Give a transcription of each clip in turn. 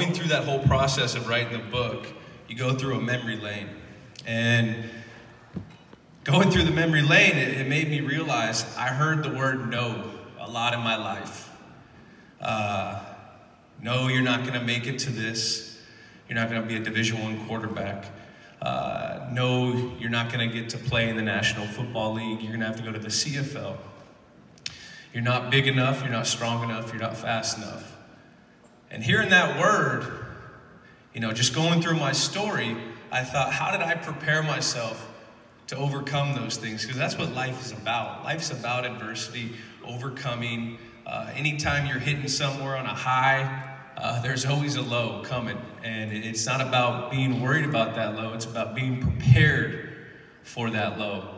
going through that whole process of writing the book, you go through a memory lane. And going through the memory lane, it made me realize I heard the word no a lot in my life. No, you're not going to make it to this. You're not going to be a Division I quarterback. No, you're not going to get to play in the National Football League. You're going to have to go to the CFL. You're not big enough. You're not strong enough. You're not fast enough. And hearing that word, just going through my story, I thought, how did I prepare myself to overcome those things? Because that's what life is about. Life's about adversity, overcoming. Anytime you're hitting somewhere on a high, there's always a low coming. And it's not about being worried about that low. It's about being prepared for that low.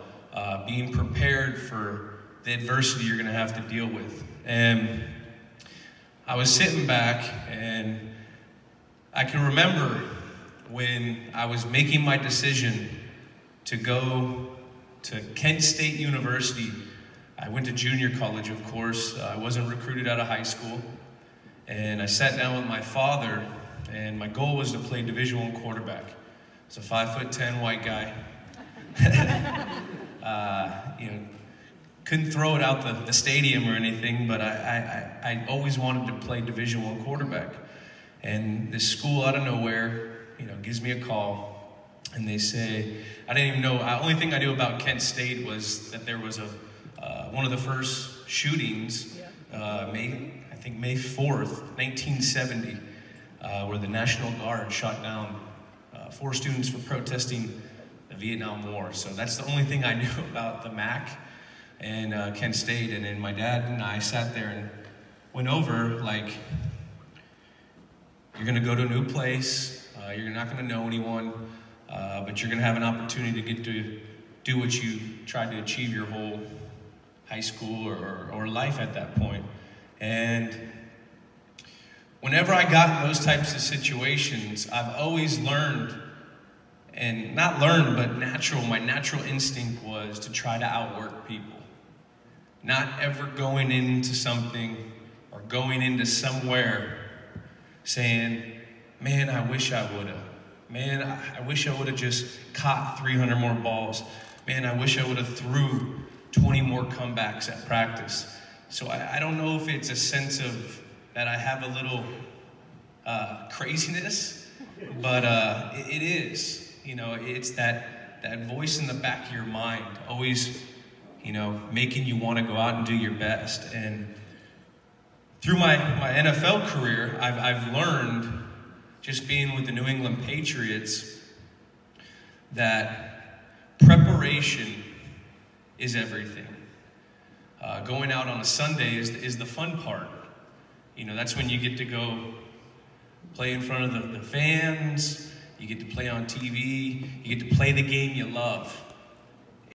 Being prepared for the adversity you're going to have to deal with. And I was sitting back, and I can remember when I was making my decision to go to Kent State University. I went to junior college, of course. I wasn't recruited out of high school. And I sat down with my father, and my goal was to play Division I quarterback. I was a 5'10" white guy. Couldn't throw it out the stadium or anything, but I always wanted to play Division I quarterback. And this school out of nowhere, gives me a call, and they say, I didn't even know, the only thing I knew about Kent State was that there was one of the first shootings, May 4th, 1970, where the National Guard shot down 4 students for protesting the Vietnam War. So that's the only thing I knew about the MAC and Kent State. And then my dad and I sat there and went over, like, you're gonna go to a new place, you're not gonna know anyone, but you're gonna have an opportunity to get to do what you tried to achieve your whole high school or life at that point. And whenever I got in those types of situations, I've always learned, and not learned, but my natural instinct was to try to outwork people. Not ever going into something or going into somewhere saying, man, I wish I would've. Man, I wish I would've just caught 300 more balls. Man, I wish I would've threw 20 more comebacks at practice. So I don't know if it's a sense of that I have a little craziness, but it is. It's that voice in the back of your mind, always, making you want to go out and do your best. And through my NFL career, I've learned, just being with the New England Patriots, that preparation is everything. Going out on a Sunday is the fun part. That's when you get to go play in front of the fans, you get to play on TV, you get to play the game you love.